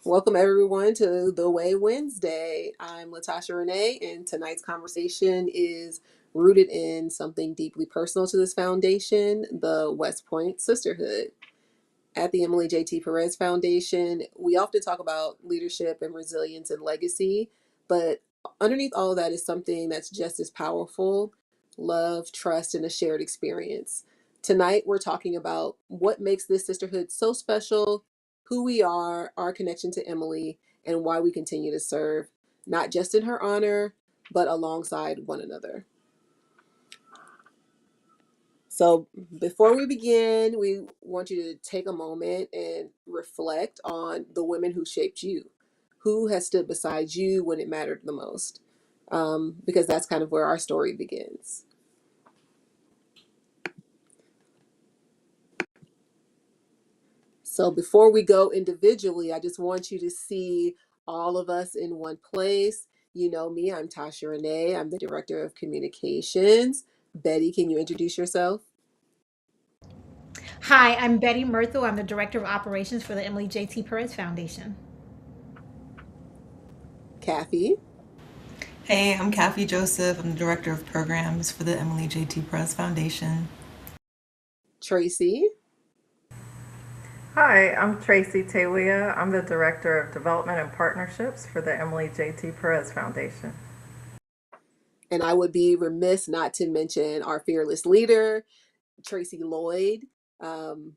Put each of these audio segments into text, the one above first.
Welcome everyone to The Way Wednesday. I'm Latasha Renee, and tonight's conversation is rooted in something deeply personal to this foundation, the West Point Sisterhood. At the Emily J.T. Perez Foundation, we often talk about leadership and resilience and legacy, but underneath all of that is something that's just as powerful: love, trust, and a shared experience. Tonight, we're talking about what makes this sisterhood so special, who we are, our connection to Emily, and why we continue to serve, not just in her honor, but alongside one another. So, before we begin, we want you to take a moment and reflect on the women who shaped you, who has stood beside you when it mattered the most, because that's kind of where our story begins. So, before we go individually, I just want you to see all of us in one place. You know me, I'm Tasha Renee, I'm the Director of Communications. Betty, can you introduce yourself? Hi, I'm Betty Murthu. I'm the Director of Operations for the Emily J.T. Perez Foundation. Kathy, Hey, I'm Kathy Joseph. I'm the Director of Programs for the Emily J.T. Perez Foundation. Tracy, Hi, I'm Tracy Tewia. I'm the Director of Development and Partnerships for the Emily J.T. Perez Foundation. and I would be remiss not to mention our fearless leader, Tracy Lloyd. Um,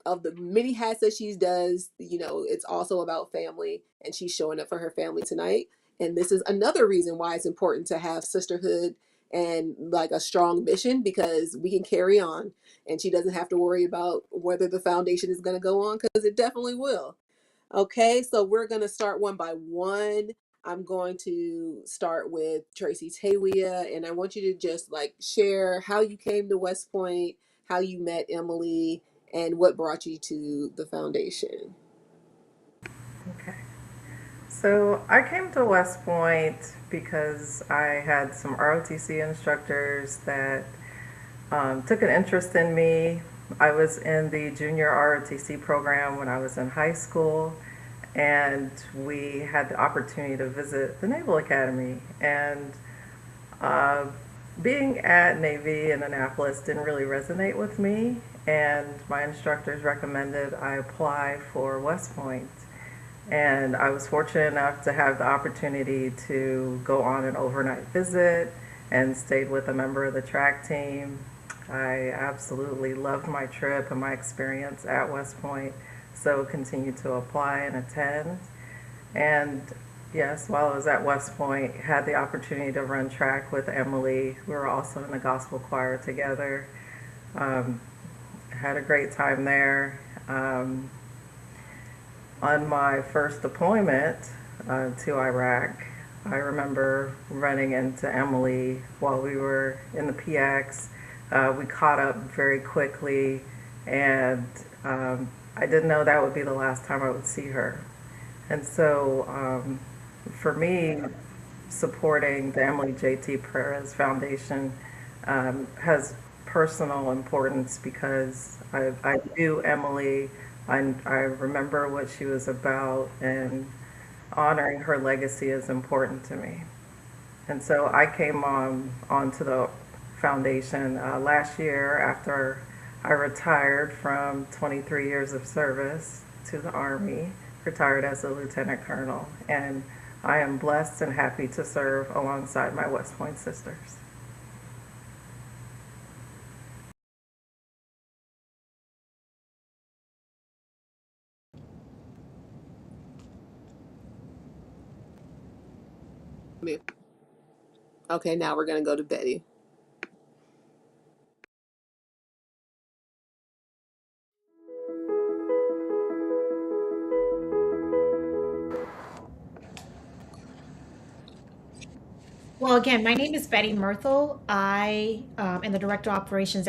of the many hats that she does, it's also about family, and she's showing up for her family tonight. And this is another reason why it's important to have sisterhood and like a strong mission, because we can carry on, and she doesn't have to worry about whether the foundation is going to go on, because it definitely will. Okay, so we're going to start one by one. I'm going to start with Tracy Tawia, and I want you to just like share how you came to West Point, how you met Emily, and what brought you to the foundation. Okay. So I came to West Point because I had some ROTC instructors that took an interest in me. I was in the junior ROTC program when I was in high school, and we had the opportunity to visit the Naval Academy. And uh, being at Navy in Annapolis didn't really resonate with me, and my instructors recommended I apply for West Point. And I was fortunate enough to have the opportunity to go on an overnight visit and stayed with a member of the track team. I absolutely loved my trip and my experience at West Point, so continued to apply and attend. And yes, while I was at West Point, had the opportunity to run track with Emily. We were also in the gospel choir together. Um, had a great time there. On my first deployment to Iraq, I remember running into Emily while we were in the PX. We caught up very quickly, and I didn't know that would be the last time I would see her. And so for me, supporting the Emily J.T. Perez Foundation has personal importance because I knew Emily. I remember what she was about, and honoring her legacy is important to me. And so I came onto the foundation last year after I retired from 23 years of service to the Army, retired as a lieutenant colonel, and I am blessed and happy to serve alongside my West Point sisters. Okay, now we're going to go to Betty. Well, again, my name is Betty Murthu. I am the Director of Operations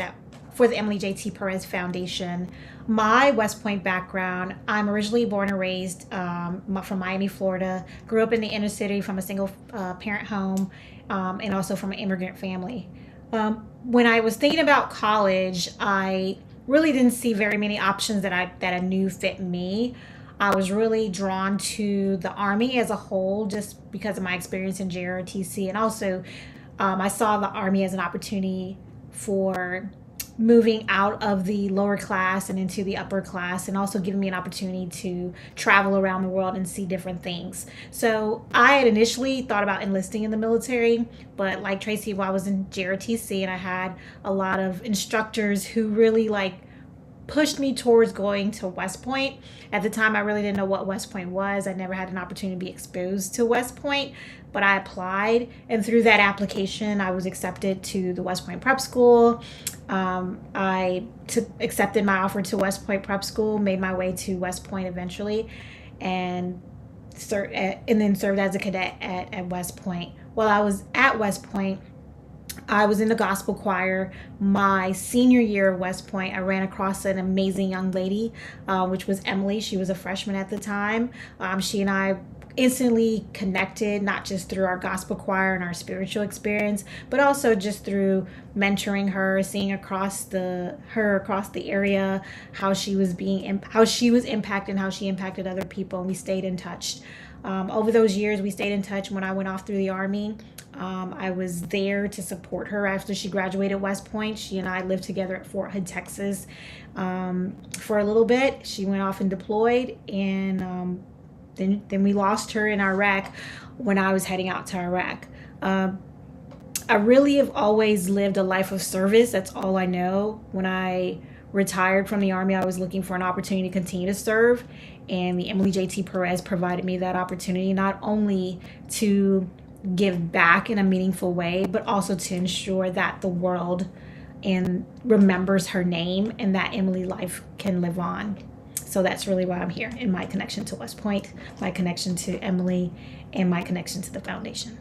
for the Emily J.T. Perez Foundation. My West Point background, I'm originally born and raised from Miami, Florida. Grew up in the inner city from a single parent home, and also from an immigrant family. When I was thinking about college, I really didn't see very many options that I knew fit me. I was really drawn to the Army as a whole just because of my experience in JROTC. And also, I saw the Army as an opportunity for moving out of the lower class and into the upper class, and also giving me an opportunity to travel around the world and see different things. So I had initially thought about enlisting in the military, but like Tracy, while I was in JRTC and I had a lot of instructors who really pushed me towards going to West Point. At the time, I really didn't know what West Point was. I never had an opportunity to be exposed to West Point, but I applied, and through that application, I was accepted to the West Point Prep School. Accepted my offer to West Point Prep School, made my way to West Point eventually, and then served as a cadet at West Point. While I was at West Point, I was in the gospel choir. My senior year of West Point, I ran across an amazing young lady, which was Emily. She was a freshman at the time. She and I instantly connected, not just through our gospel choir and our spiritual experience, but also just through mentoring her, seeing across the area, how she was impacted and how she impacted other people, and we stayed in touch. Over those years, we stayed in touch. When I went off through the Army, I was there to support her after she graduated West Point. She and I lived together at Fort Hood, Texas, for a little bit. She went off and deployed, and then we lost her in Iraq when I was heading out to Iraq. I really have always lived a life of service. That's all I know. When I retired from the Army, I was looking for an opportunity to continue to serve, and the Emily J.T. Perez provided me that opportunity, not only to give back in a meaningful way, but also to ensure that the world and remembers her name and that Emily life can live on. So that's really why I'm here, in my connection to West Point, my connection to Emily, and my connection to the foundation.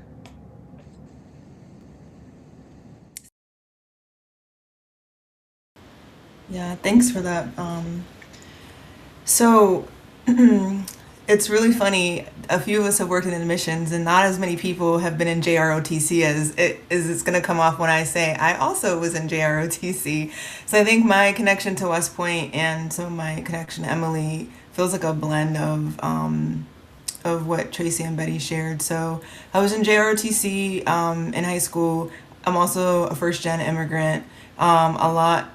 Yeah, thanks for that. So it's really funny. A few of us have worked in admissions, and not as many people have been in JROTC as it's going to come off when I say I also was in JROTC. So I think my connection to West Point and some of my connection to Emily feels like a blend of what Tracy and Betty shared. So I was in JROTC in high school. I'm also a first gen immigrant. A lot.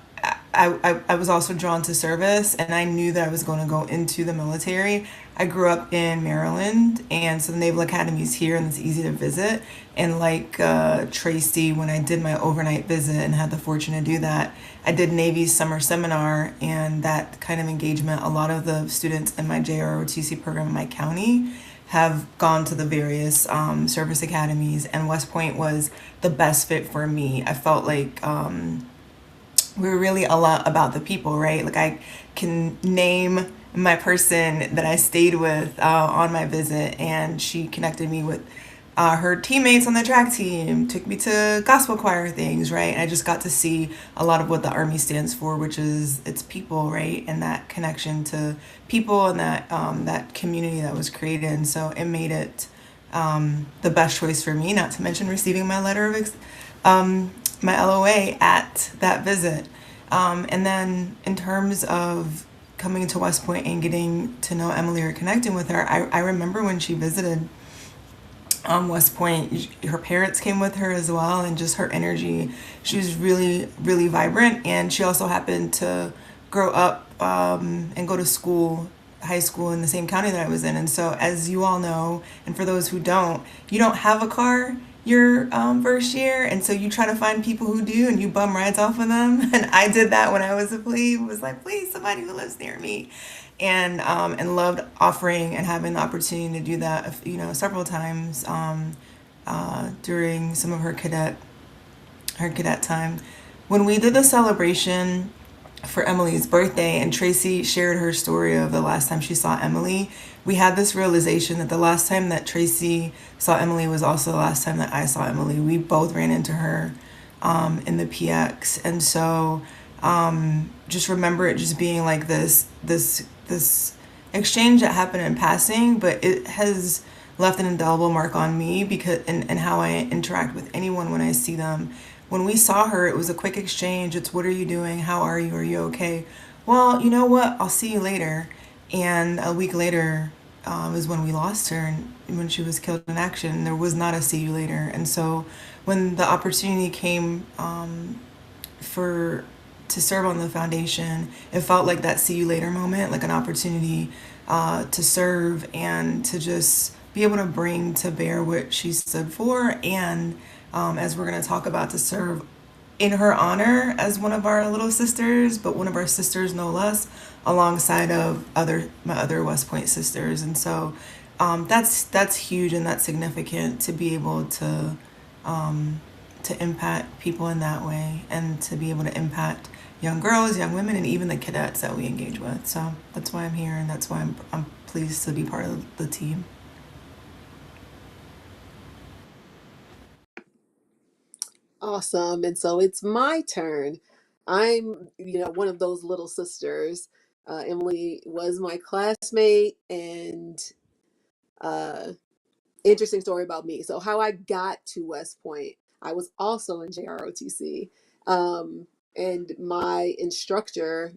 I was also drawn to service, and I knew that I was going to go into the military. I grew up in Maryland, and so the Naval Academy is here, and it's easy to visit. And like Tracy, when I did my overnight visit and had the fortune to do that, I did Navy's summer seminar, and that kind of engagement. A lot of the students in my JROTC program in my county have gone to the various service academies, and West Point was the best fit for me. I felt like we were really a lot about the people, right? Like I can name my person that I stayed with on my visit, and she connected me with her teammates on the track team, took me to gospel choir things, right? And I just got to see a lot of what the Army stands for, which is it's people, right? And that connection to people and that community that was created. And so it made it the best choice for me, not to mention receiving my letter of my LOA at that visit. And then in terms of coming to West Point and getting to know Emily or connecting with her, I remember when she visited West Point, her parents came with her as well, and just her energy. She was really, really vibrant, and she also happened to grow up and go to school, high school in the same county that I was in. And so, as you all know, and for those who don't, you don't have a car your first year, and so you try to find people who do, and you bum rides off of them. And I did that when I was a plebe. Was like, please, somebody who lives near me, and loved offering and having the opportunity to do that, several times during some of her cadet time. When we did the celebration for Emily's birthday, and Tracy shared her story of the last time she saw Emily, we had this realization that the last time that Tracy saw Emily was also the last time that I saw Emily. We both ran into her in the PX, and so just remember it just being like this exchange that happened in passing, but it has left an indelible mark on me because and how I interact with anyone when I see them. When we saw her, it was a quick exchange. It's, what are you doing? How are you? Are you okay? Well, you know what? I'll see you later. And a week later is when we lost her, and when she was killed in action. There was not a see you later. And so when the opportunity came for to serve on the foundation, it felt like that see you later moment, like an opportunity to serve and to just be able to bring to bear what she stood for, and as we're going to talk about, to serve in her honor as one of our little sisters, but one of our sisters no less, alongside of my other West Point sisters. And so that's huge, and that's significant to be able to impact people in that way, and to be able to impact young girls, young women, and even the cadets that we engage with. So that's why I'm here, and that's why I'm pleased to be part of the team. Awesome. And so it's my turn. I'm, one of those little sisters. Emily was my classmate, and uh, interesting story about me. So how I got to West Point, I was also in JROTC, and my instructor,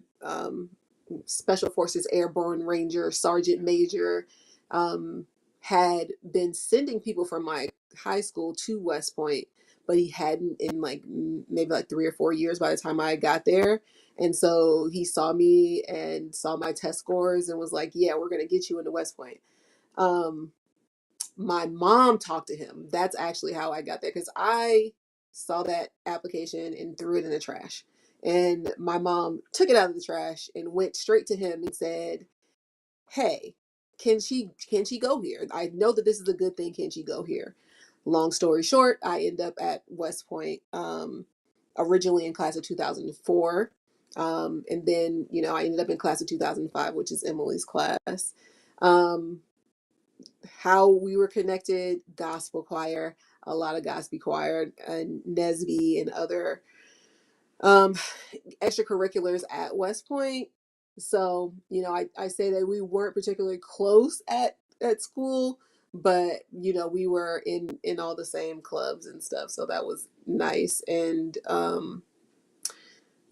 Special Forces Airborne Ranger Sergeant Major, um, had been sending people from my high school to West Point, but he hadn't in like maybe like 3 or 4 years by the time I got there. And so he saw me and saw my test scores and was like, "Yeah, we're gonna get you into West Point." Um, my mom talked to him. That's actually how I got there, because I saw that application and threw it in the trash. And my mom took it out of the trash and went straight to him and said, "Hey, can she go here? I know that this is a good thing. Can she go here?" Long story short, I end up at West Point, originally in class of 2004. And then, I ended up in class of 2005, which is Emily's class. Um, how we were connected: gospel choir, a lot of gospel choir and Nesby and other um, extracurriculars at West Point. So, I say that we weren't particularly close at school, but we were in all the same clubs and stuff. So that was nice. And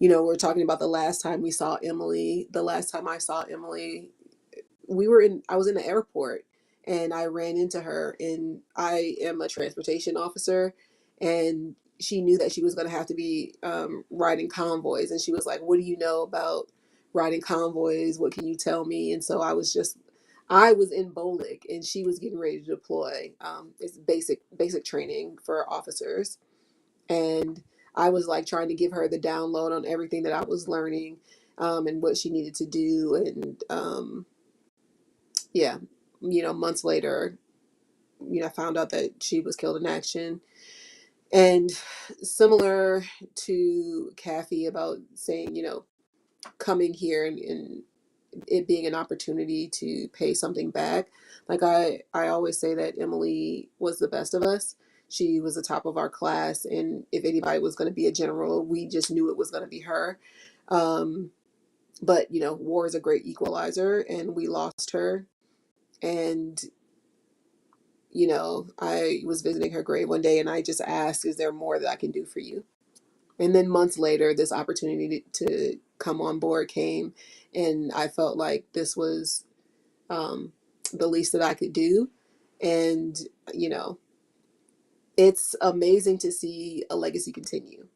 we're talking about the last time we saw Emily. The last time I saw Emily, I was in the airport, and I ran into her, and I am a transportation officer, and she knew that she was going to have to be riding convoys, and she was like, "What do you know about riding convoys? What can you tell me?" And so I was in Bolick, and she was getting ready to deploy. It's basic training for officers, and I was like trying to give her the download on everything that I was learning, and what she needed to do. And yeah, months later, I found out that she was killed in action. And similar to Kathy about saying, coming here, and it being an opportunity to pay something back. Like I always say that Emily was the best of us. She was the top of our class, and if anybody was going to be a general, we just knew it was going to be her. Um, but war is a great equalizer, and we lost her. And I was visiting her grave one day, and I just asked, "Is there more that I can do for you?" And then months later, this opportunity to come on board came, and I felt like this was um, the least that I could do. And, you know, it's amazing to see a legacy continue.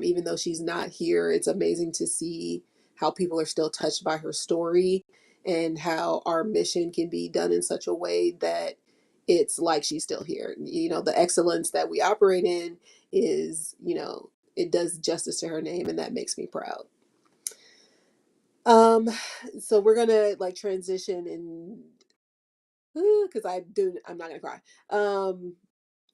Even though she's not here, it's amazing to see how people are still touched by her story, and how our mission can be done in such a way that it's like she's still here. The excellence that we operate in is, it does justice to her name, and that makes me proud. Um, so we're gonna like transition, and because I'm not gonna cry.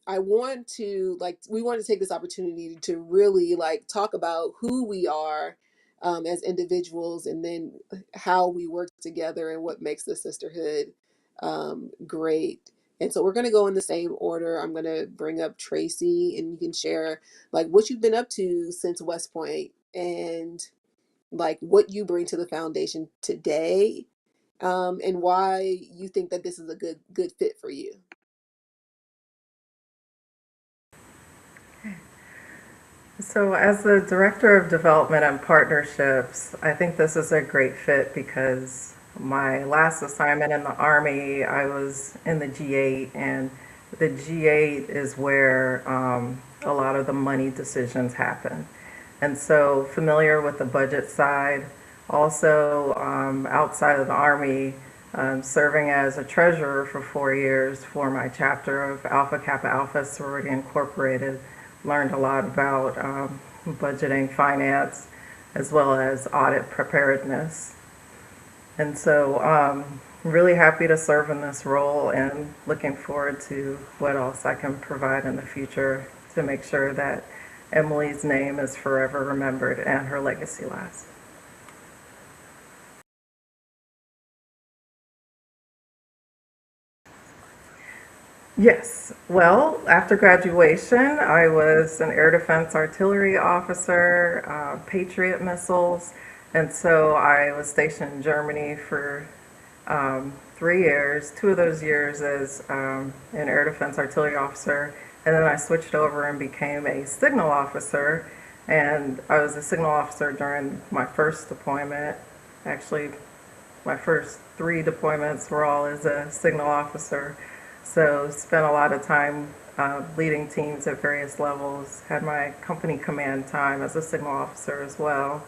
I want to like we want to take this opportunity to really like talk about who we are as individuals, and then how we work together, and what makes the sisterhood great. And so we're going to go in the same order. I'm going to bring up Tracy, and you can share like what you've been up to since West Point, and like what you bring to the foundation today, and why you think that this is a good fit for you. So, as the Director of Development and Partnerships, I think this is a great fit because my last assignment in the Army, I was in the G8, and the G8 is where a lot of the money decisions happen. And so, familiar with the budget side, also outside of the Army, serving as a treasurer for 4 years for my chapter of Alpha Kappa Alpha Sorority Incorporated, learned a lot about budgeting, finance, as well as audit preparedness. And so, really happy to serve in this role and looking forward to what else I can provide in the future to make sure that Emily's name is forever remembered and her legacy lasts. Yes. Well, after graduation, I was an air defense artillery officer, Patriot missiles, and so I was stationed in Germany for 3 years. 2 of those years as an air defense artillery officer, and then I switched over and became a signal officer. And I was a signal officer during my first deployment. Actually, my first three deployments were all as a signal officer. So spent a lot of time leading teams at various levels. Had my company command time as a signal officer as well.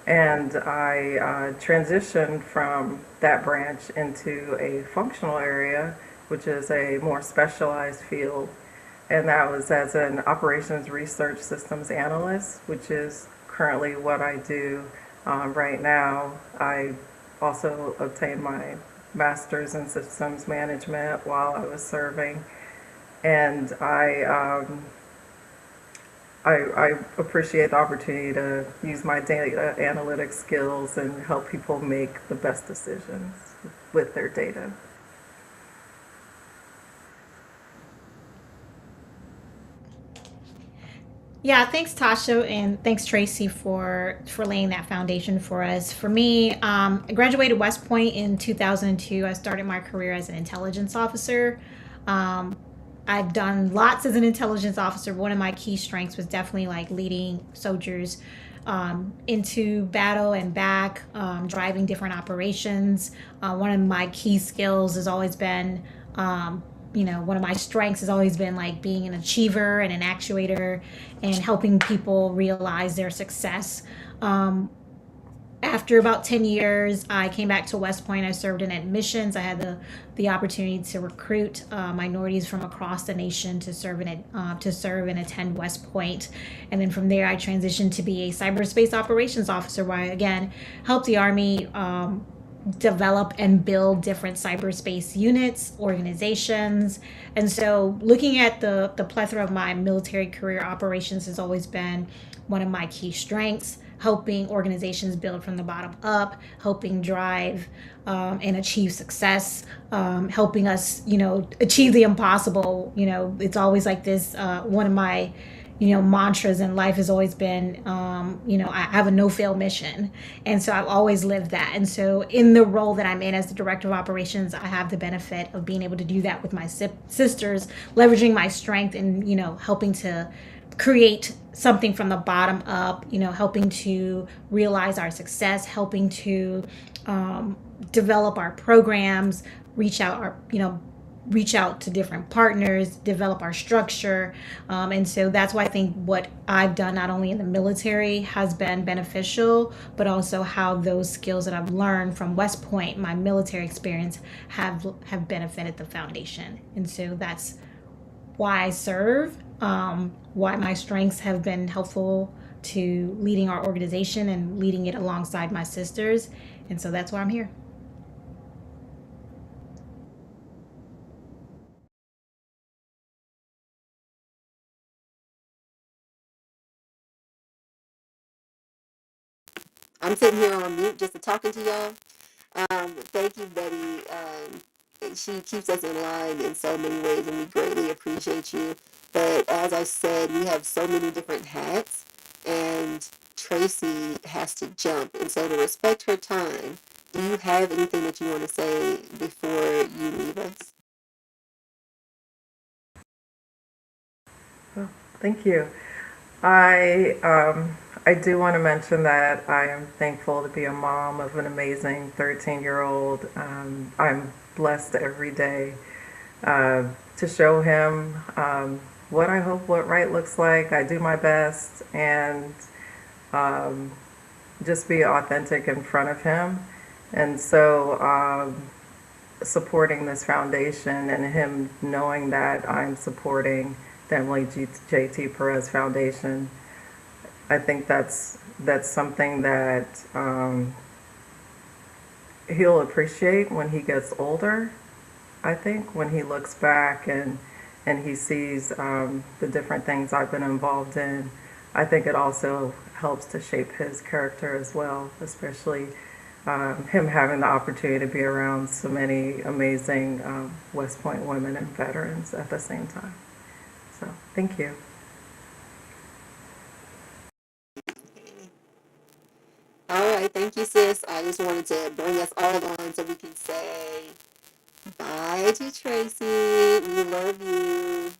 And I transitioned from that branch into a functional area, which is a more specialized field. And that was as an operations research systems analyst, which is currently what I do right now. I also obtained my master's in systems management while I was serving. And I appreciate the opportunity to use my data analytics skills and help people make the best decisions with their data. Yeah, thanks Tasha and thanks Tracy for laying that foundation for us. For me, I graduated West Point in 2002. I started my career as an intelligence officer. Um, I've done lots as an intelligence officer. One of my key strengths was definitely like leading soldiers into battle and back, driving different operations. One of my key skills has always been, one of my strengths has always been like being an achiever and an actuator and helping people realize their success. Um, After about 10 years, I came back to West Point. I served in admissions. I had the opportunity to recruit minorities from across the nation to serve and attend West Point. And then from there, I transitioned to be a cyberspace operations officer, where I again helped the Army develop and build different cyberspace units, organizations. And so looking at the plethora of my military career, operations has always been one of my key strengths, helping organizations build from the bottom up, helping drive and achieve success, helping us, achieve the impossible. It's always like this. One of my mantras in life has always been, I have a no fail mission. And so I've always lived that. And so in the role that I'm in as the director of operations, I have the benefit of being able to do that with my sisters, leveraging my strength and, helping to create something from the bottom up, helping to realize our success, helping to develop our programs, reach out our, reach out to different partners, develop our structure. And so that's why I think what I've done, not only in the military, has been beneficial, but also how those skills that I've learned from West Point, my military experience, have benefited the foundation. And so that's why I serve, why my strengths have been helpful to leading our organization and leading it alongside my sisters. And so that's why I'm here. I'm sitting here on mute just to talking to y'all. Thank you, Betty. She keeps us in line in so many ways, and we greatly appreciate you. But as I said, we have so many different hats, and Tracy has to jump. And so, to respect her time, do you have anything that you want to say before you leave us? Thank you. I I do want to mention that I am thankful to be a mom of an amazing 13-year-old. I'm blessed every day uh, to show him what I hope what right looks like. I do my best and um, just be authentic in front of him. And so supporting this foundation and him knowing that I'm supporting the Emily J.T. Perez Foundation, I think that's something that he'll appreciate when he gets older. I think when he looks back and he sees the different things I've been involved in, I think it also helps to shape his character as well, especially him having the opportunity to be around so many amazing West Point women and veterans at the same time. So, thank you. All right, thank you, sis. I just wanted to bring us all on so we can say bye to Tracy. We love you.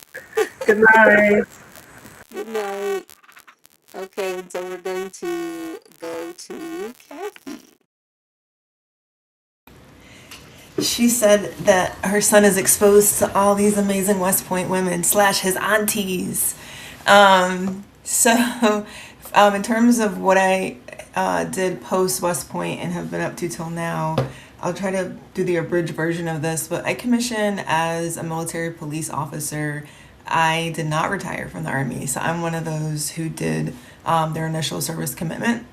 Good night. Good night. Okay, so we're going to go to Kathy. She said that her son is exposed to all these amazing West Point women slash his aunties. So, in terms of what I did post West Point and have been up to till now, I'll try to do the abridged version of this. But I commissioned as a military police officer. I did not retire from the Army, so I'm one of those who did their initial service commitment.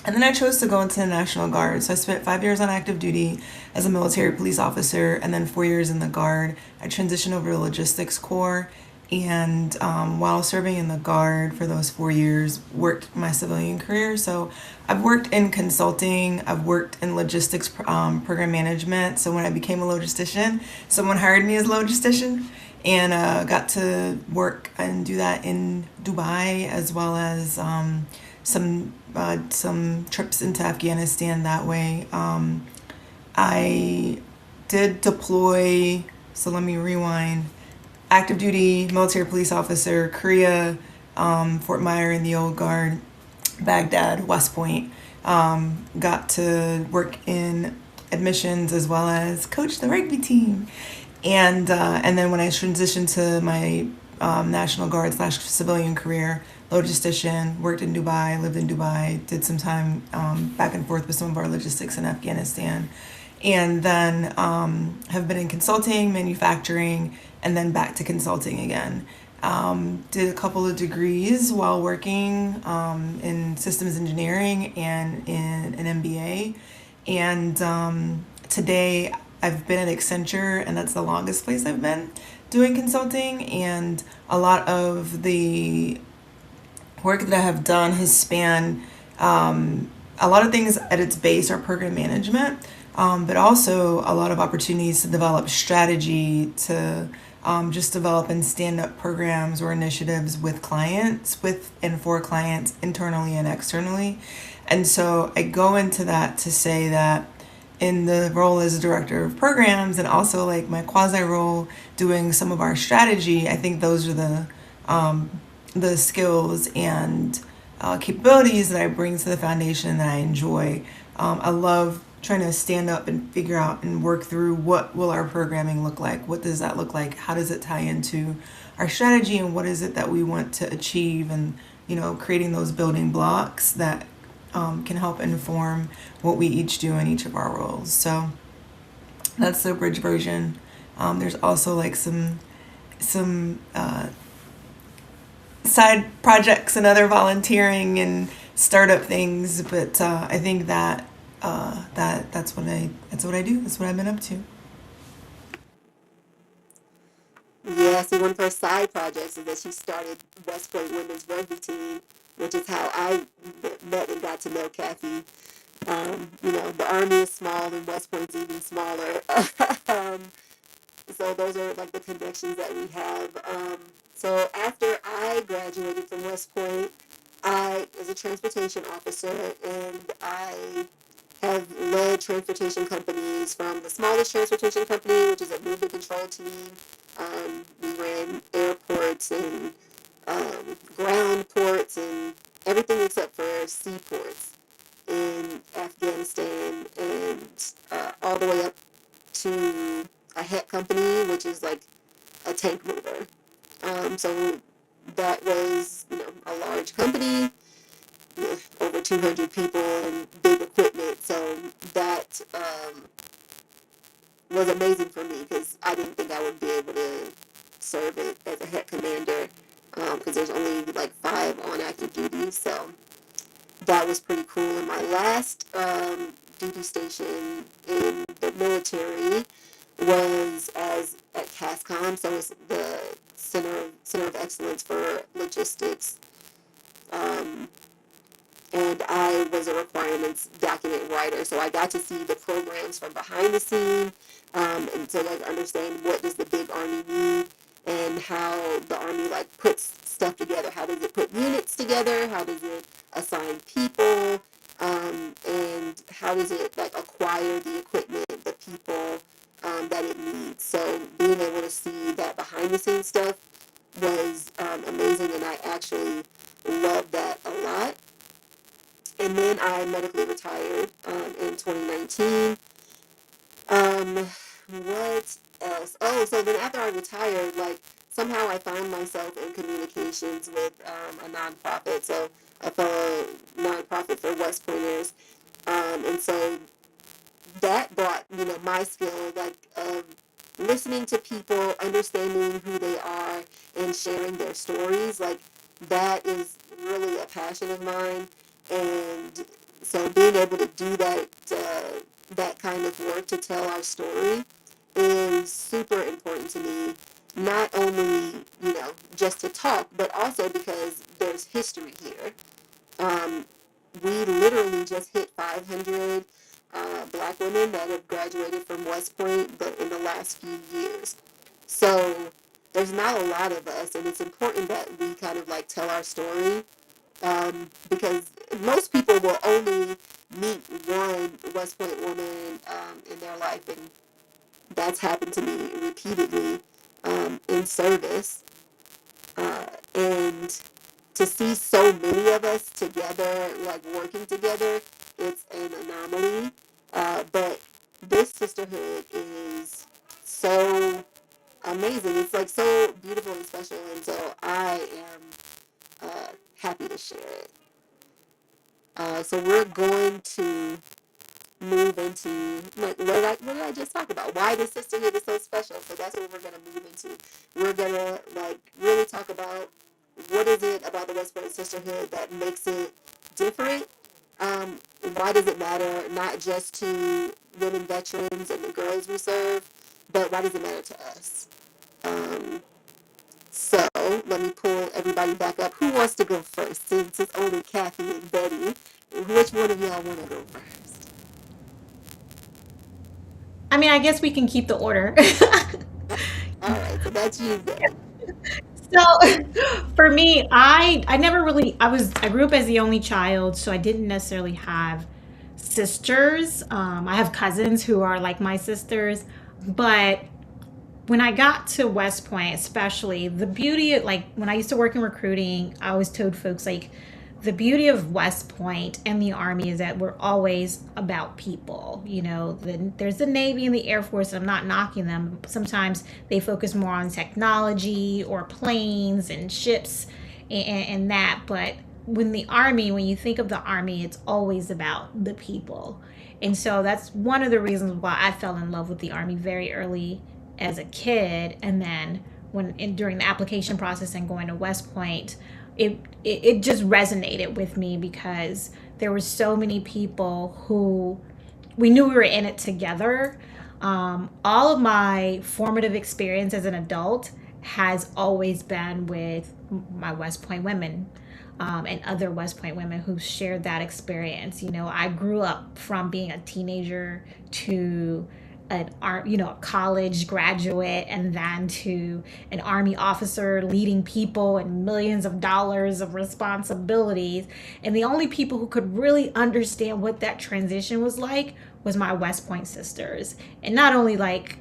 And then I chose to go into the National Guard. So I spent 5 years on active duty as a military police officer, and then 4 years in the Guard. I transitioned over to Logistics Corps, and while serving in the Guard for those 4 years, worked my civilian career. So I've worked in consulting, I've worked in logistics program management. So when I became a logistician, someone hired me as a logistician, and got to work and do that in Dubai as well as some trips into Afghanistan that way. I did deploy. So let me rewind. Active duty military police officer, Korea, Fort Myer in the old guard, Baghdad, West Point. Got to work in admissions as well as coach the rugby team, and then when I transitioned to my National Guard slash civilian career, logistician, worked in Dubai, lived in Dubai, did some time back and forth with some of our logistics in Afghanistan, and then have been in consulting, manufacturing, and then back to consulting again. Did a couple of degrees while working in systems engineering and in an MBA. And today I've been at Accenture, and that's the longest place I've been doing consulting. And a lot of the work that I have done has spanned a lot of things at its base are program management, but also a lot of opportunities to develop strategy, to just develop and stand up programs or initiatives with clients, with and for clients internally and externally. And so I go into that to say that in the role as a director of programs and also like my quasi role doing some of our strategy, I think those are the skills and capabilities that I bring to the foundation that I enjoy. I love trying to stand up and figure out and work through what will our programming look like, what does that look like, how does it tie into our strategy, and what is it that we want to achieve, and creating those building blocks that can help inform what we each do in each of our roles. So that's the bridge version. There's also like some side projects and other volunteering and startup things, but I think that that's what I do. That's what I've been up to. Yeah, see, one of her side projects is that she started West Point Women's Rugby Team, which is how I met and got to know Kathy. The Army is small and West Point's even smaller. um, so those are like the connections that we have. So after I graduated from West Point, I was a transportation officer, and I have led transportation companies from the smallest transportation company, which is a movement control team. We ran airports and ground ports and everything except for seaports in Afghanistan, and all the way up to a HET company, which is like a tank mover. So that was, a large company with over 200 people and big equipment. So that was amazing for me because I didn't think I would be able to serve it as a head commander because there's only like 5 on active duty. So that was pretty cool. And my last duty station in the military was as at CASCOM, so it's the Center of Excellence for Logistics. Um, and I was a requirements document writer, so I got to see the programs from behind the scene, and to like understand what does the big army need and how the army like puts stuff together. How does it put units together? How does it assign people? And how does it like acquire the equipment, the people that it needs? So being able to see that behind the scenes stuff was amazing, and I actually loved that a lot. And then I medically retired in 2019. What else? Oh, so then after I retired, like somehow I found myself in communications with a nonprofit, so a fellow nonprofit for West Pointers. And so that brought, my skill, like of listening to people, understanding who they are, and sharing their stories. Like that is really a passion of mine, and so being able to do that, that kind of work to tell our story is super important to me. Not only, just to talk, but also because there's history here. Um, we literally just hit 500 black women that have graduated from West Point, but in the last few years. So there's not a lot of us, and it's important that we kind of like tell our story, because most people will only meet one West Point woman in their life, and that's happened to me repeatedly in service. And to see so many of us together, like working together, it's an anomaly. But this sisterhood is so amazing. It's like so beautiful and special, and so I am happy to share it. So we're going to move into like what did I just talk about? Why this sisterhood is so special. So that's what we're gonna move into. We're gonna like really talk about what is it about the West Point sisterhood that makes it different. Why does it matter not just to women veterans and the girls we serve, but why does it matter to us? Um, so let me pull everybody back up. Who wants to go first? Since it's only Kathy and Betty, which one of y'all want to go first? I mean, I guess we can keep the order. All right, so that's you, Betty. So for me, I never really I grew up as the only child, so I didn't necessarily have sisters. I have cousins who are like my sisters, but when I got to West Point, especially the beauty of, like when I used to work in recruiting, I always told folks like the beauty of West Point and the Army is that we're always about people. There's the Navy and the Air Force, and I'm not knocking them. Sometimes they focus more on technology or planes and ships and that. But when you think of the Army, it's always about the people. And so that's one of the reasons why I fell in love with the Army very early as a kid, and then during the application process and going to West Point, it just resonated with me because there were so many people who we knew we were in it together. All of my formative experience as an adult has always been with my West Point women, and other West Point women who shared that experience. I grew up from being a teenager to a college graduate, and then to an army officer leading people and millions of dollars of responsibilities. And the only people who could really understand what that transition was like was my West Point sisters. And not only like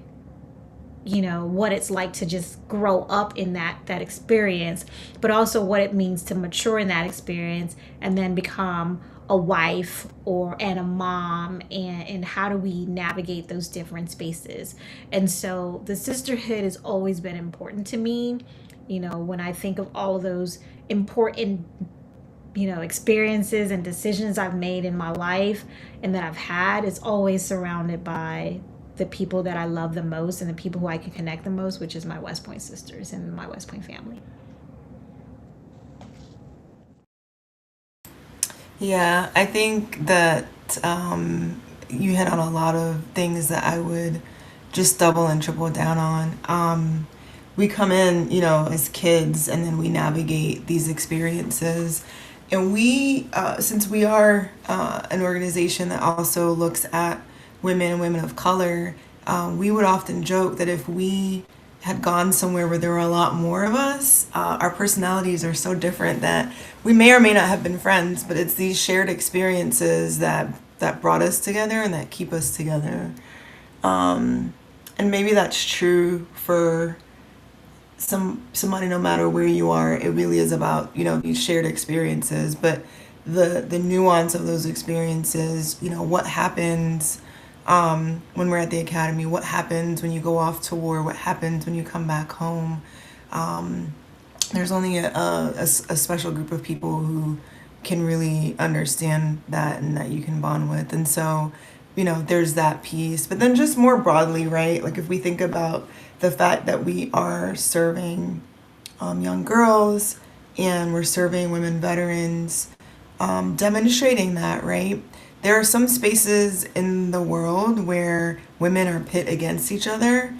what it's like to just grow up in that experience, but also what it means to mature in that experience and then become a wife and a mom, and how do we navigate those different spaces. And so the sisterhood has always been important to me. When I think of all of those important experiences and decisions I've made in my life and that I've had, it's always surrounded by the people that I love the most and the people who I can connect the most, which is my West Point sisters and my West Point family. Yeah, I think that you hit on a lot of things that I would just double and triple down on. We come in, as kids, and then we navigate these experiences. And since we are an organization that also looks at women and women of color, we would often joke that if we had gone somewhere where there were a lot more of us, our personalities are so different that we may or may not have been friends, but it's these shared experiences that brought us together and that keep us together. And maybe that's true for somebody no matter where you are. It really is about these shared experiences, but the nuance of those experiences, what happens when we're at the academy, what happens when you go off to war, what happens when you come back home. There's only a special group of people who can really understand that and that you can bond with. And so, there's that piece. But then just more broadly, right? Like if we think about the fact that we are serving young girls and we're serving women veterans, demonstrating that, right? There are some spaces in the world where women are pit against each other,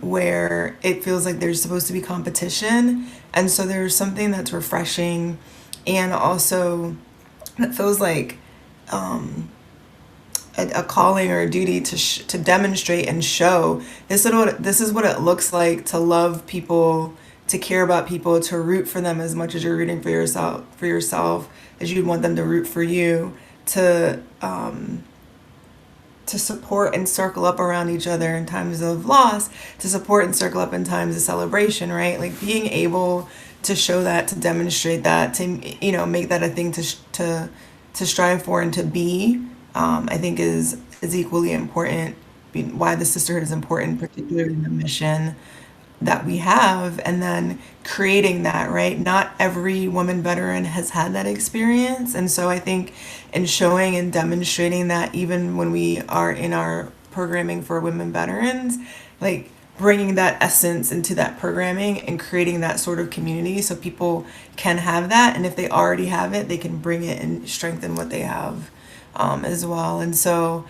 where it feels like there's supposed to be competition. And so there's something that's refreshing and also that feels like a calling or a duty to demonstrate and show this is what it looks like to love people, to care about people, to root for them as much as you're rooting for yourself as you'd want them to root for you, to support and circle up around each other in times of loss, to support and circle up in times of celebration, right? Like being able to show that, to demonstrate that, to make that a thing to strive for and to be, I think is equally important. Why the sisterhood is important, particularly in the mission that we have, and then creating that, right? Not every woman veteran has had that experience. And so I think in showing and demonstrating that, even when we are in our programming for women veterans, like bringing that essence into that programming and creating that sort of community so people can have that. And if they already have it, they can bring it and strengthen what they have as well. And so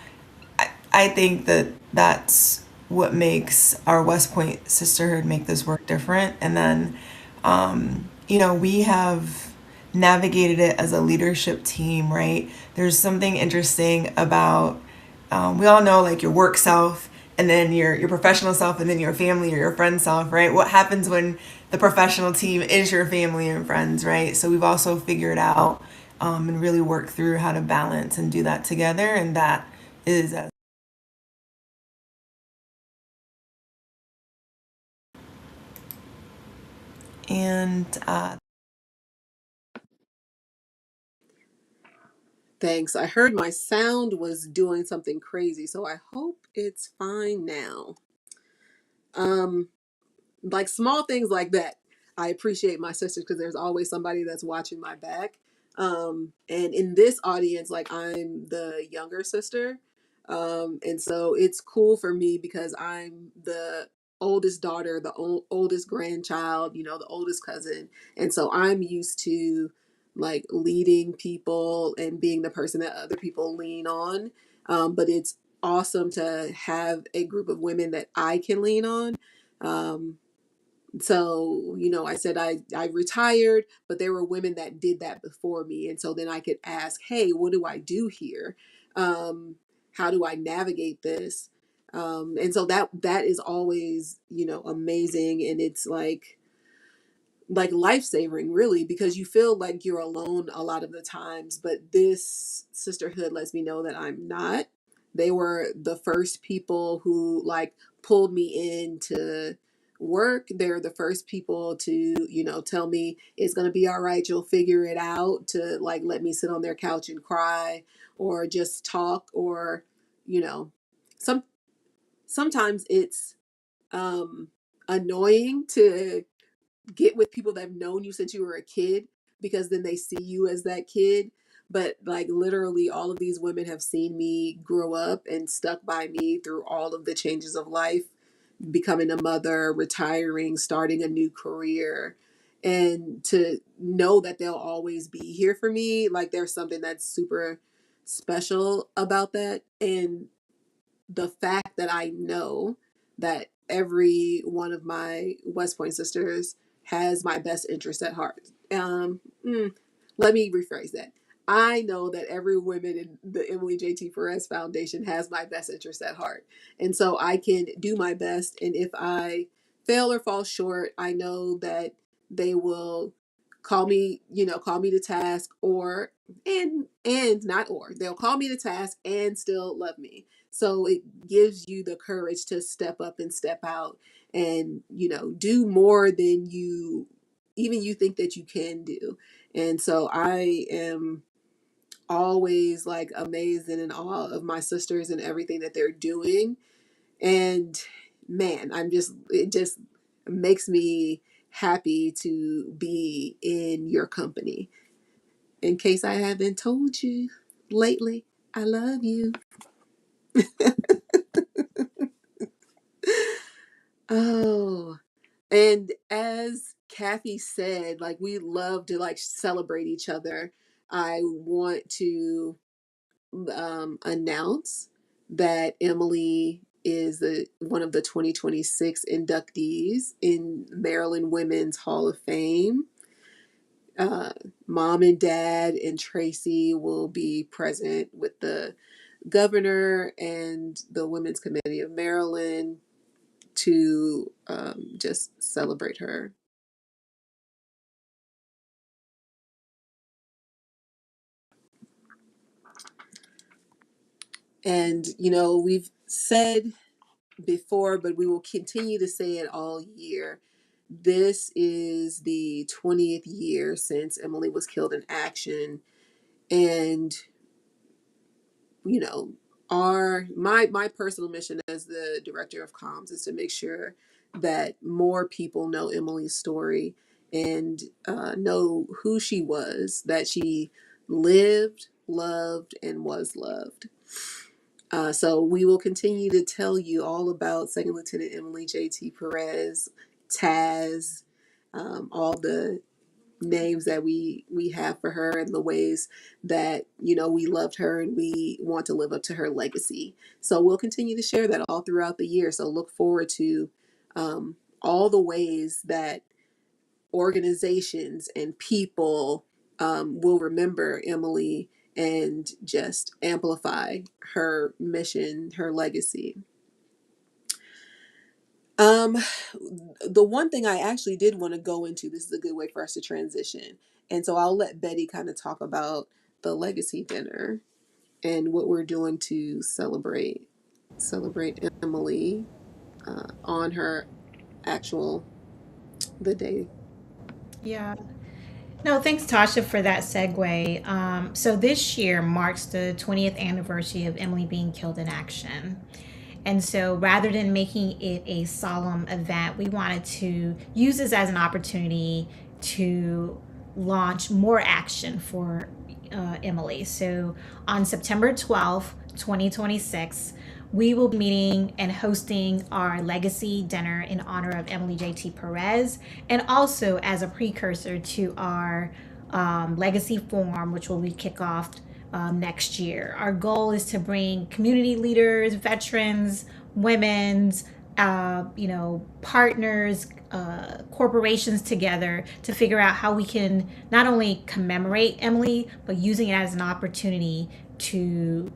I think that that's what makes our West Point sisterhood make this work different. And then, we have navigated it as a leadership team, right? There's something interesting about, we all know like your work self and then your professional self and then your family or your friend self, right? What happens when the professional team is your family and friends, right? So we've also figured out and really worked through how to balance and do that together. And that is and Thanks. I heard my sound was doing something crazy, so I hope it's fine now. Um, like small things like that. I appreciate my sisters because there's always somebody that's watching my back. And in this audience, like I'm the younger sister. And so it's cool for me because I'm the oldest daughter, the oldest grandchild, the oldest cousin. And so I'm used to like leading people and being the person that other people lean on. But it's awesome to have a group of women that I can lean on. Um, so I said I retired, but there were women that did that before me, and so then I could ask, hey, what do I do here? um how do I navigate this? And so that is always amazing, and it's like life-saving really, because you feel like you're alone a lot of the times, but this sisterhood lets me know that I'm not, They were the first people who like pulled me into work. They're the first people to, tell me it's going to be all right, you'll figure it out, to like let me sit on their couch and cry or just talk, or, you know, some sometimes it's um annoying to get with people that have known you since you were a kid, because then they see you as that kid. But like literally all of these women have seen me grow up and stuck by me through all of the changes of life, becoming a mother, retiring, starting a new career. And to know that they'll always be here for me, like there's something that's super special about that. And the fact that I know that every one of my West Point sisters has my best interest at heart. Let me rephrase that. I know that every woman in the Emily J.T. Perez Foundation has my best interest at heart. And so I can do my best. And if I fail or fall short, I know that they will call me to task, or, and not or, they'll call me to task and still love me. So it gives you the courage to step up and step out and, do more than you think that you can do. And so I am always like amazed and in awe of my sisters and everything that they're doing. And man, it just makes me happy to be in your company. In case I haven't told you lately, I love you. Oh, and as Kathy said, like we love to like celebrate each other. I want to announce that Emily is one of the 2026 inductees in Maryland Women's Hall of Fame. Uh, Mom and Dad and Tracy will be present with the governor and the Women's Committee of Maryland to just celebrate her. And, we've said before, but we will continue to say it all year. This is the 20th year since Emily was killed in action. And, you know, my personal mission as the director of comms is to make sure that more people know Emily's story and know who she was, that she lived, loved, and was loved. So we will continue to tell you all about Second Lieutenant Emily J.T. Perez, Taz, all the names that we have for her, and the ways that we loved her and we want to live up to her legacy. So we'll continue to share that all throughout the year. So look forward to all the ways that organizations and people will remember Emily and just amplify her mission, her legacy. Um, the one thing I actually did want to go into, this is a good way for us to transition. And so I'll let Betty kind of talk about the legacy dinner and what we're doing to celebrate Emily on her actual the day. Yeah. No, thanks, Tasha, for that segue. So this year marks the 20th anniversary of Emily being killed in action. And so rather than making it a solemn event, we wanted to use this as an opportunity to launch more action for Emily. So on September 12th, 2026, we will be meeting and hosting our legacy dinner in honor of Emily J.T. Perez, and also as a precursor to our legacy forum, which will be kick off next year. Our goal is to bring community leaders, veterans, women's, partners, corporations together to figure out how we can not only commemorate Emily, but using it as an opportunity to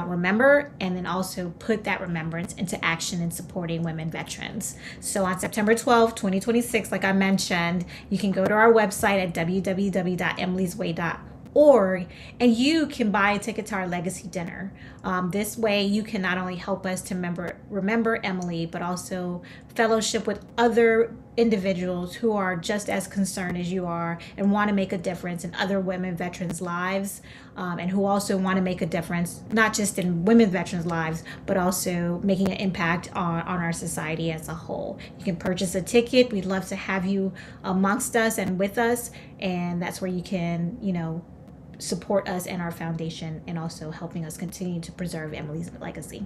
remember and then also put that remembrance into action in supporting women veterans. So on September 12th, 2026, like I mentioned, you can go to our website at www.emilysway.org org, and you can buy a ticket to our legacy dinner. This way, you can not only help us to remember Emily, but also fellowship with other individuals who are just as concerned as you are and want to make a difference in other women veterans' lives, and who also want to make a difference not just in women veterans' lives, but also making an impact on our society as a whole. You can purchase a ticket. We'd love to have you amongst us and with us, and that's where you can, support us and our foundation, and also helping us continue to preserve Emily's legacy.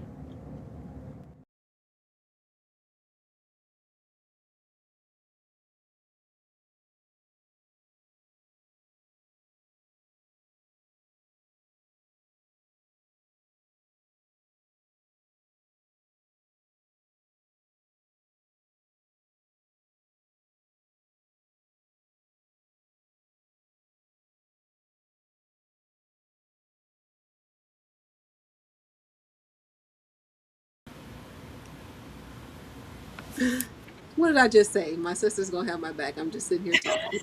What did I just say? My sister's gonna have my back. I'm just sitting here talking.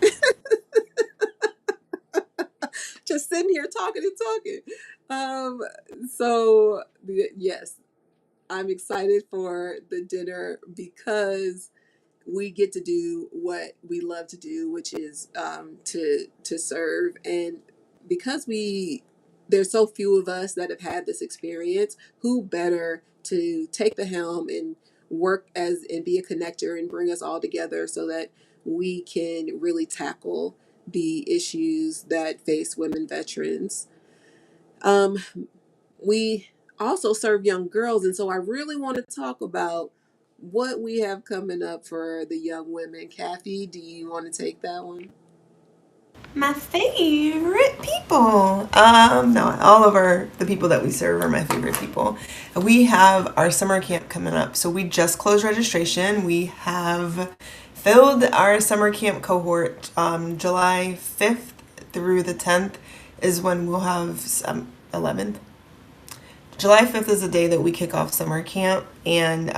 Just sitting here talking and talking. Um, so yes, I'm excited for the dinner because we get to do what we love to do, which is to serve. And because there's so few of us that have had this experience, who better to take the helm and work as and be a connector and bring us all together so that we can really tackle the issues that face women veterans. Um, we also serve young girls, and so I really want to talk about what we have coming up for the young women. Kathy, do you want to take that one? My favorite people. No, all of the people that we serve are my favorite people. We have our summer camp coming up. So we just closed registration. We have filled our summer camp cohort. July 5th through the 10th is when we'll have 11th. July 5th is the day that we kick off summer camp, and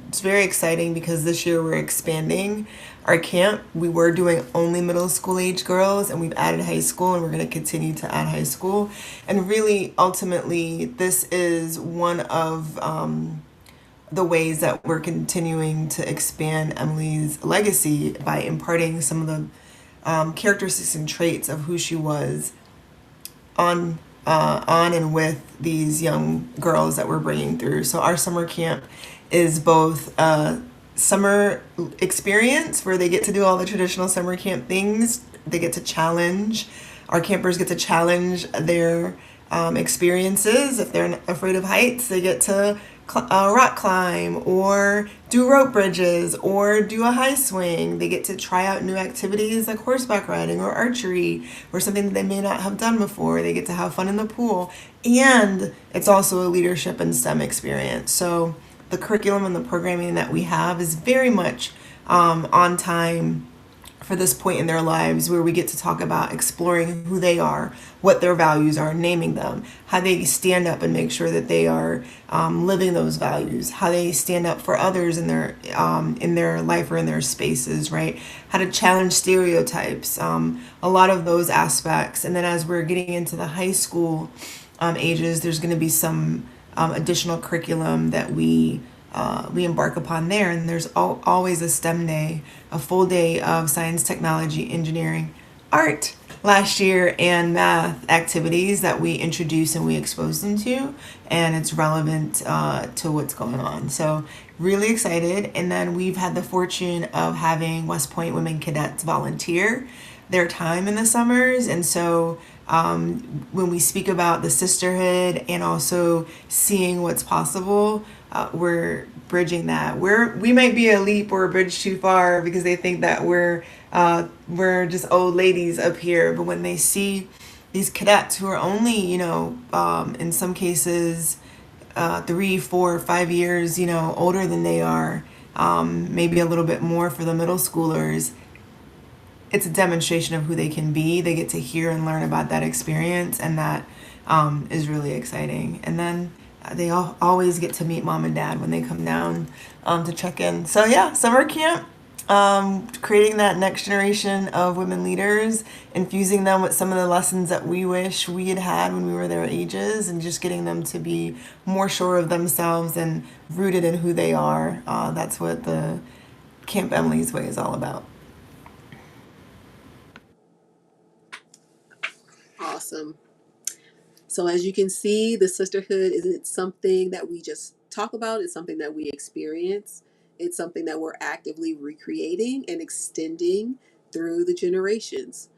it's very exciting because this year we're expanding our camp. We were doing only middle school age girls, and we've added high school, and we're going to continue to add high school. And really, ultimately, this is one of the ways that we're continuing to expand Emily's legacy by imparting some of the characteristics and traits of who she was on and with these young girls that we're bringing through. So our summer camp is both a summer experience where they get to do all the traditional summer camp things. They get to challenge, our campers get to challenge their experiences. If they're afraid of heights, they get to rock climb or do rope bridges or do a high swing. They get to try out new activities like horseback riding or archery or something that they may not have done before. They get to have fun in the pool. And it's also a leadership and STEM experience. So the curriculum and the programming that we have is very much on time for this point in their lives where we get to talk about exploring who they are, what their values are, naming them, how they stand up and make sure that they are living those values, how they stand up for others in their life or in their spaces, right? How to challenge stereotypes, a lot of those aspects. And then as we're getting into the high school ages, there's going to be some additional curriculum that we embark upon there. And there's always a STEM day, a full day of science, technology, engineering, art last year, and math activities that we introduce and we expose them to. And it's relevant to what's going on. So really excited. And then we've had the fortune of having West Point women cadets volunteer their time in the summers. And so when we speak about the sisterhood and also seeing what's possible, we're bridging that. We might be a leap or a bridge too far because they think that we're just old ladies up here. But when they see these cadets who are only, in some cases, 3, 4, 5 years, older than they are, maybe a little bit more for the middle schoolers, it's a demonstration of who they can be. They get to hear and learn about that experience, and that is really exciting. And then they always get to meet mom and dad when they come down to check in. So yeah, summer camp Creating that next generation of women leaders, infusing them with some of the lessons that we wish we had had when we were their ages, and just getting them to be more sure of themselves and rooted in who they are. That's what the Camp Emily's Way is all about. Awesome. So as you can see, the sisterhood isn't something that we just talk about, it's something that we experience. It's something that we're actively recreating and extending through the generations.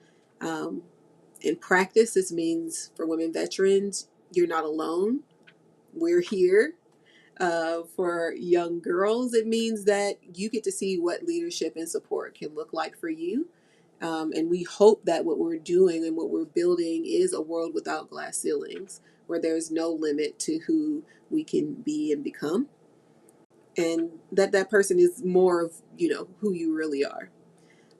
Um, in practice, this means for women veterans, you're not alone. We're here. For young girls, it means that you get to see what leadership and support can look like for you. And we hope that what we're doing and what we're building is a world without glass ceilings, where there's no limit to who we can be and become. And that that person is more of, who you really are.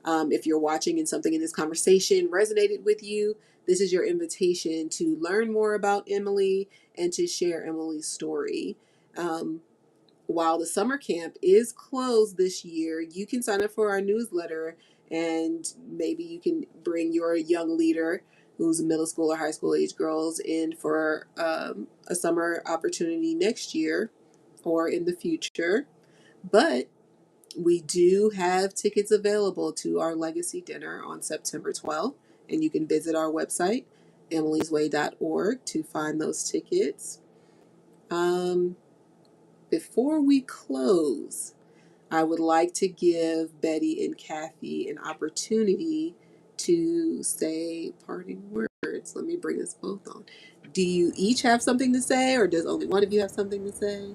If you're watching and something in this conversation resonated with you, this is your invitation to learn more about Emily and to share Emily's story. Um, while the summer camp is closed this year, you can sign up for our newsletter, and maybe you can bring your young leader who's a middle school or high school age girls in for a summer opportunity next year or in the future. But we do have tickets available to our legacy dinner on September 12th, and you can visit our website, emilysway.org, to find those tickets. Um, Before we close, I would like to give Betty and Kathy an opportunity to say parting words. Let me bring us both on. Do you each have something to say, or does only one of you have something to say?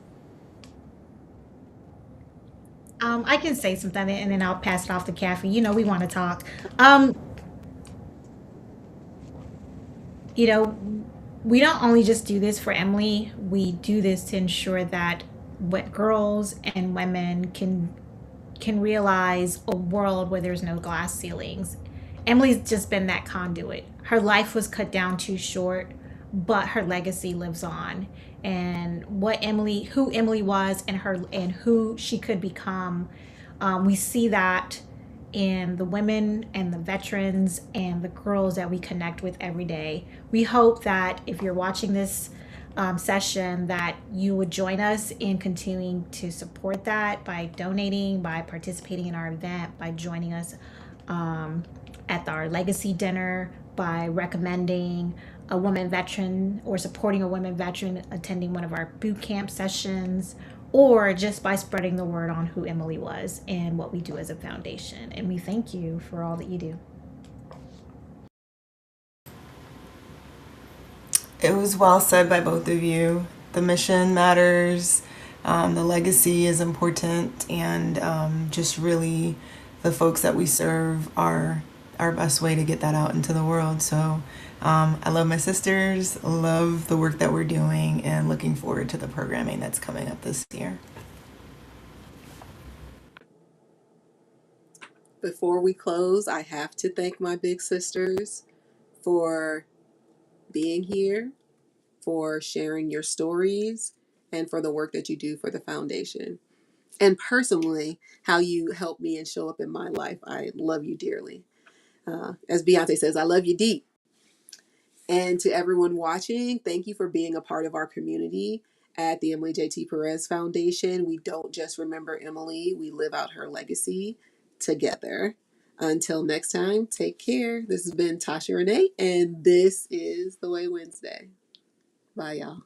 I can say something and then I'll pass it off to Kathy. You know, we want to talk. Um, you know, we don't only just do this for Emily, we do this to ensure that what girls and women can realize a world where there's no glass ceilings. Emily's just been that conduit. Her life was cut down too short, but her legacy lives on. And who Emily was, and who she could become, we see that in the women and the veterans and the girls that we connect with every day. We hope that if you're watching this session, that you would join us in continuing to support that by donating, by participating in our event, by joining us at our legacy dinner, by recommending a woman veteran or supporting a women veteran attending one of our boot camp sessions, or just by spreading the word on who Emily was and what we do as a foundation. And we thank you for all that you do. It was well said by both of you. The mission matters, the legacy is important, and just really the folks that we serve are our best way to get that out into the world. So I love my sisters, love the work that we're doing, and looking forward to the programming that's coming up this year. Before we close, I have to thank my big sisters for being here, for sharing your stories, and for the work that you do for the foundation. And personally, how you help me and show up in my life. I love you dearly. As Beyonce says, I love you deep. And to everyone watching, thank you for being a part of our community at the Emily J.T. Perez Foundation. We don't just remember Emily, we live out her legacy together. Until next time, take care. This has been Tasha Renee, and this is The Way Wednesday. Bye, y'all.